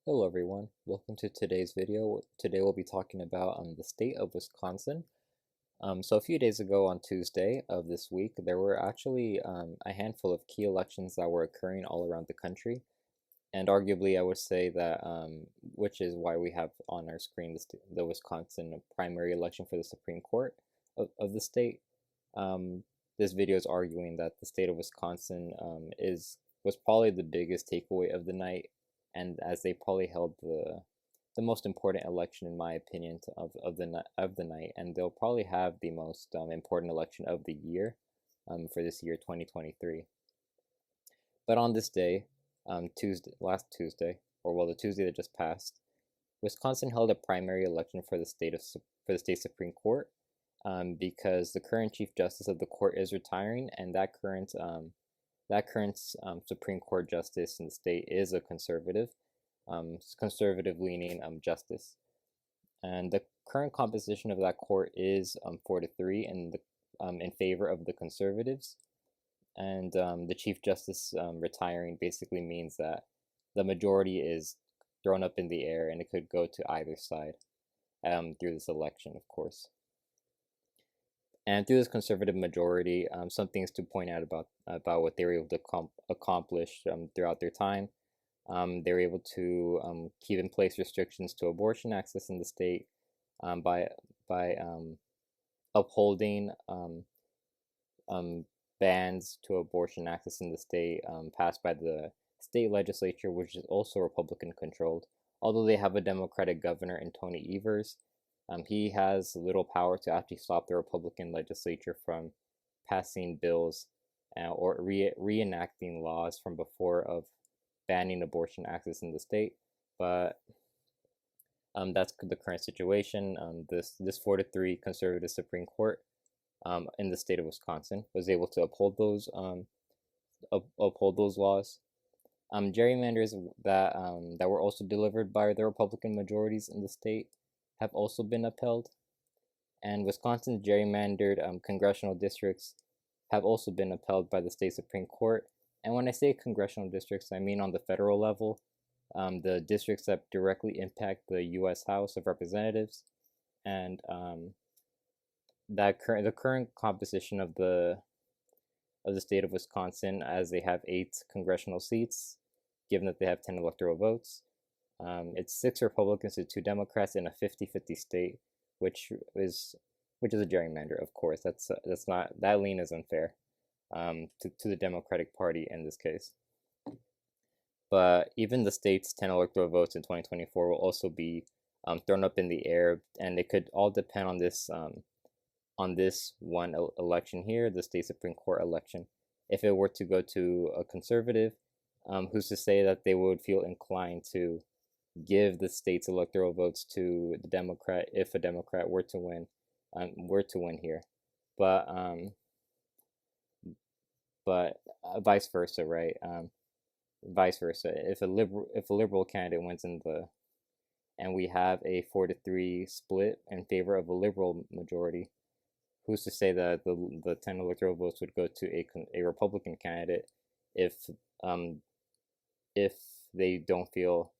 Hello everyone, welcome to today's video. Today we'll be talking about the state of Wisconsin. So a few days ago on Tuesday of this week, there were actually a handful of key elections that were occurring all around the country. And arguably I would say that, which is why we have on our screen the Wisconsin primary election for the Supreme Court of the state. This video is arguing that the state of Wisconsin was probably the biggest takeaway of the night, and as they probably held the most important election in my opinion of the night, and they'll probably have the most important election of the year for this year 2023. But on this day, last Tuesday, or well, the Tuesday that just passed, Wisconsin held a primary election for the state Supreme Court, because the current Chief Justice of the court is retiring, and that current Supreme Court justice in the state is a conservative-leaning justice, and the current composition of that court is 4-3 in favor of the conservatives, and the Chief Justice retiring basically means that the majority is thrown up in the air, and it could go to either side through this election, of course. And through this conservative majority, some things to point out about what they were able to accomplish throughout their time. They were able to keep in place restrictions to abortion access in the state by upholding bans to abortion access in the state passed by the state legislature, which is also Republican controlled. Although they have a Democratic governor in Tony Evers, he has little power to actually stop the Republican legislature from passing bills or reenacting laws from before of banning abortion access in the state. But that's the current situation. This 4-3 conservative Supreme Court in the state of Wisconsin was able to uphold those laws. Gerrymanders that were also delivered by the Republican majorities in the state have also been upheld, and Wisconsin's gerrymandered congressional districts have also been upheld by the state Supreme Court. And when I say congressional districts, I mean on the federal level, the districts that directly impact the U.S. House of Representatives, and the current composition of the state of Wisconsin, as they have 8 congressional seats, given that they have 10 electoral votes. It's 6 Republicans to 2 Democrats in a 50-50 state, which is a gerrymander, of course. That lean is unfair to the Democratic Party in this case. But even the state's 10 electoral votes in 2024 will also be thrown up in the air, and it could all depend on this one election here, the state Supreme Court election. If it were to go to a conservative, who's to say that they would feel inclined to give the state's electoral votes to the Democrat if a Democrat were to win here, but vice versa, right? Vice versa. If a liberal candidate wins and we have a 4-3 split in favor of a liberal majority, who's to say that the 10 electoral votes would go to a Republican candidate if they don't feel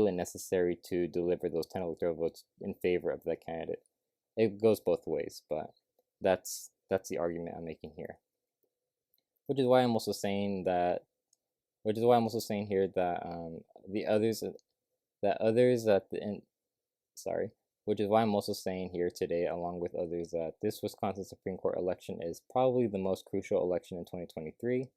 it necessary to deliver those 10 electoral votes in favor of that candidate? It goes both ways, but that's the argument I'm making here. Which is why I'm also saying here that which is why I'm also saying here today, along with others, that this Wisconsin Supreme Court election is probably the most crucial election in 2023.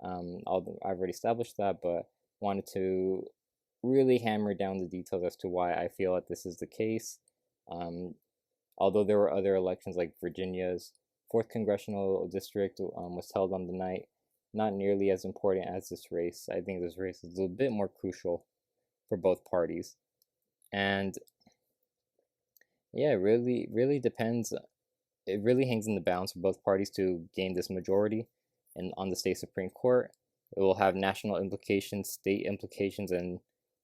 I've already established that, but wanted to really hammer down the details as to why I feel that this is the case. Although there were other elections, like Virginia's 4th congressional district was held on the night, not nearly as important as this race. I think this race is a bit more crucial for both parties, and yeah, it really depends. It really hangs in the balance for both parties to gain this majority, and on the state Supreme Court, it will have national implications, state implications, and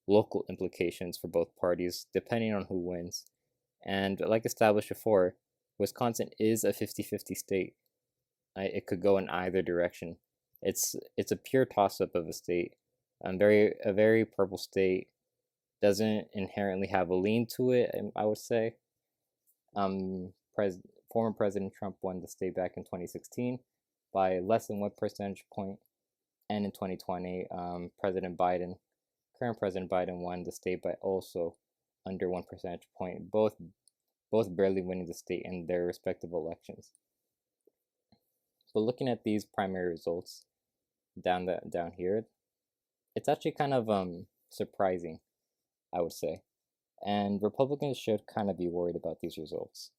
local implications for both parties, depending on who wins. And like established before, Wisconsin is a 50-50 state. It could go in either direction. It's a pure toss-up of a state. A very purple state doesn't inherently have a lean to it, I would say. Um, pres- Former President Trump won the state back in 2016 by less than 1 percentage point, and in 2020, current President Biden, won the state by also under 1 percentage point, both barely winning the state in their respective elections. But looking at these primary results down here, it's actually kind of surprising, I would say, and Republicans should kind of be worried about these results.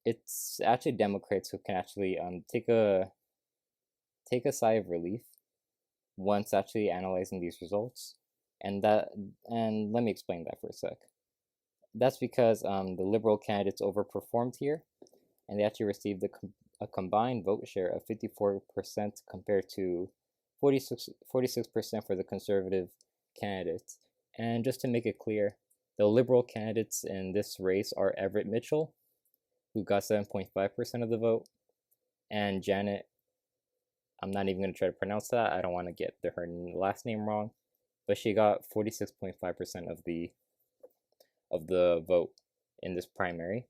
It's actually Democrats who can actually take a sigh of relief once actually analyzing these results, and let me explain that for a sec. That's because the liberal candidates overperformed here, and they actually received a combined vote share of 54% compared to 46% for the conservative candidates. And just to make it clear, the liberal candidates in this race are Everett Mitchell, who got 7.5% of the vote, and Janet, I'm not even going to try to pronounce that. I don't want to get her last name wrong, but she got 46.5% of the vote in this primary,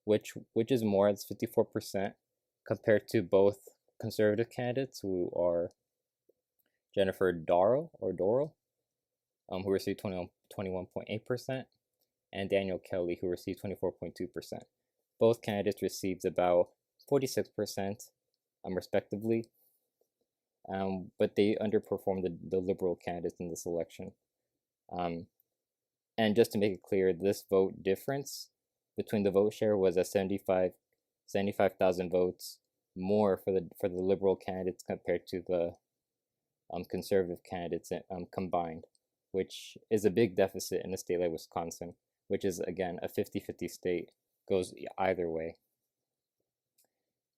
which is more, as 54% compared to both conservative candidates, who are Jennifer Doro, who received 21.8%, and Daniel Kelly, who received 24.2%. Both candidates received about 46%, respectively, but they underperformed the liberal candidates in this election. And just to make it clear, this vote difference between the vote share was a 75,000 votes more for the liberal candidates compared to the conservative candidates combined, which is a big deficit in a state like Wisconsin, which is, again, a 50-50 state, goes either way.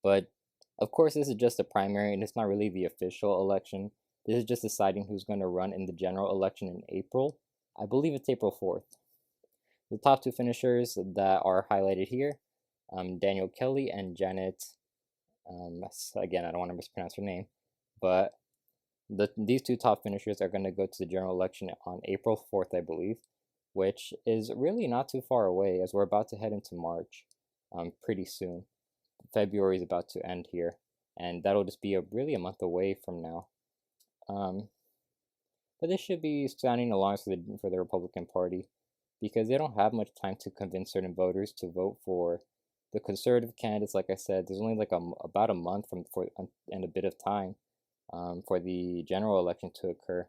But of course, this is just a primary, and it's not really the official election. This is just deciding who's going to run in the general election in April. I believe it's April 4th. The top two finishers that are highlighted here, Daniel Kelly and Janet, again, I don't want to mispronounce her name, but these two top finishers are going to go to the general election on April 4th, I believe, which is really not too far away, as we're about to head into March pretty soon. February is about to end here, and that'll just be really a month away from now. But this should be sounding alarms for the Republican Party, because they don't have much time to convince certain voters to vote for the conservative candidates. Like I said, there's only like about a month and a bit of time for the general election to occur,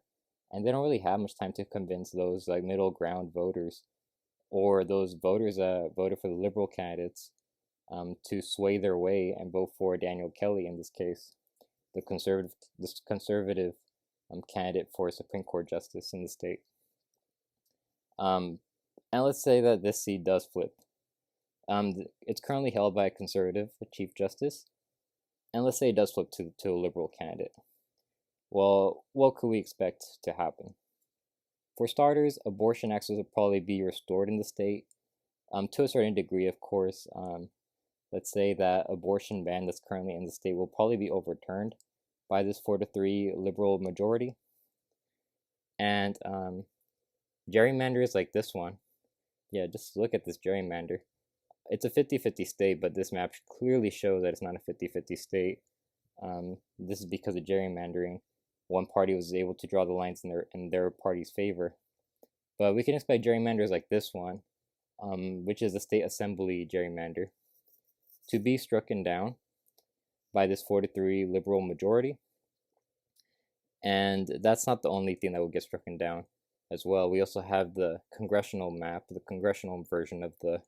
and they don't really have much time to convince those like middle ground voters, or those voters that voted for the liberal candidates, to sway their way and vote for Daniel Kelly in this case, the conservative candidate for Supreme Court justice in the state. And let's say that this seat does flip. It's currently held by a conservative chief justice, and let's say it does flip to a liberal candidate. Well, what could we expect to happen? For starters, abortion access will probably be restored in the state, to a certain degree, of course. Let's say that abortion ban that's currently in the state will probably be overturned by this 4-3 liberal majority. And gerrymanders like this one, yeah, just look at this gerrymander. It's a 50-50 state, but this map clearly shows that it's not a 50-50 state. This is because of gerrymandering. One party was able to draw the lines in their party's favor. But we can expect gerrymanders like this one, which is a state assembly gerrymander, to be stricken down by this 4-3 liberal majority. And that's not the only thing that will get stricken down as well. We also have the congressional map, the congressional version of the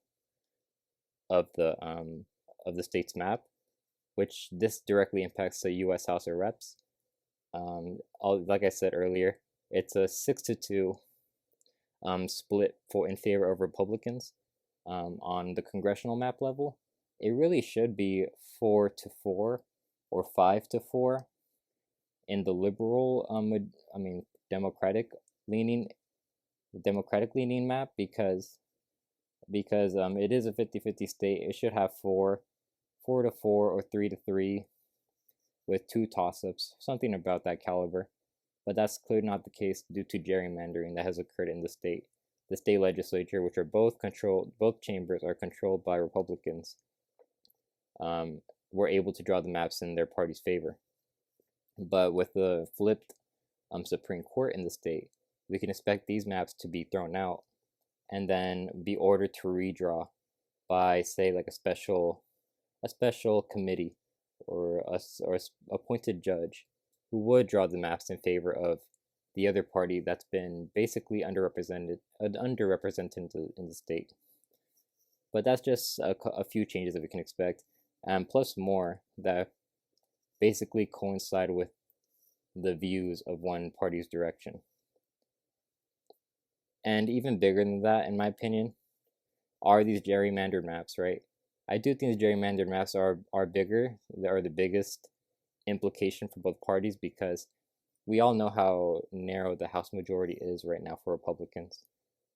state's map, which this directly impacts the U.S. House of Reps. Like I said earlier, it's a 6-2 split in favor of Republicans on the congressional map level. It really should be 4-4 or 5-4 in the liberal, Democratic leaning map, because it is a 50-50 state. It should have 4-4 or 3-3 with 2 toss-ups, something about that caliber. but that's clearly not the case due to gerrymandering that has occurred in the state. The state legislature, which are both chambers are controlled by Republicans, were able to draw the maps in their party's favor. But with the flipped Supreme Court in the state, we can expect these maps to be thrown out and then be ordered to redraw by, say, like a special committee or a appointed judge who would draw the maps in favor of the other party that's been basically underrepresented in the state. But that's just a few changes that we can expect, and plus more that basically coincide with the views of one party's direction. And even bigger than that, in my opinion, are these gerrymandered maps, right? I do think the gerrymandered maps are bigger. They are the biggest implication for both parties because we all know how narrow the House majority is right now for Republicans.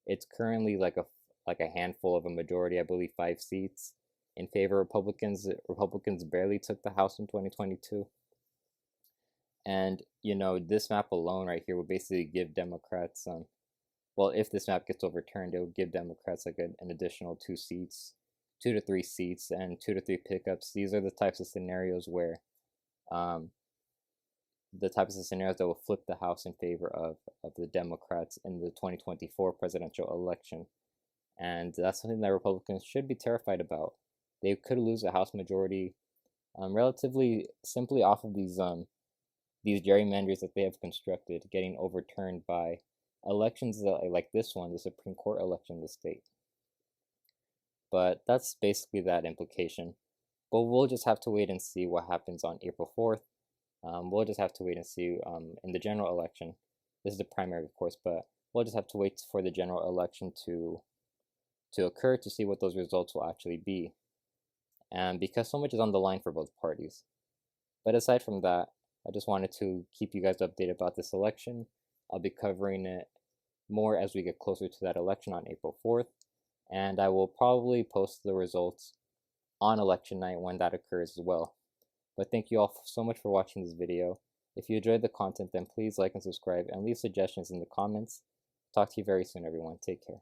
It's currently like a handful of a majority, I believe 5 seats in favor of Republicans. Republicans barely took the House in 2022. And, this map alone right here would basically give Democrats, well, if this map gets overturned, it would give Democrats like an additional 2 seats, 2 to 3 seats, and 2 to 3 pickups. These are the types of scenarios where, that will flip the House in favor of the Democrats in the 2024 presidential election. And that's something that Republicans should be terrified about. They could lose a House majority relatively simply off of these gerrymanders that they have constructed getting overturned by elections like this one, the Supreme Court election in the state. But that's basically that implication. But we'll just have to wait and see what happens on April 4th. We'll just have to wait and see in the general election. This is the primary, of course, but we'll just have to wait for the general election to occur to see what those results will actually be. And because so much is on the line for both parties. But aside from that, I just wanted to keep you guys updated about this election. I'll be covering it more as we get closer to that election on April 4th. And I will probably post the results on election night when that occurs as well. But thank you all so much for watching this video. If you enjoyed the content, then please like and subscribe and leave suggestions in the comments. Talk to you very soon, everyone. Take care.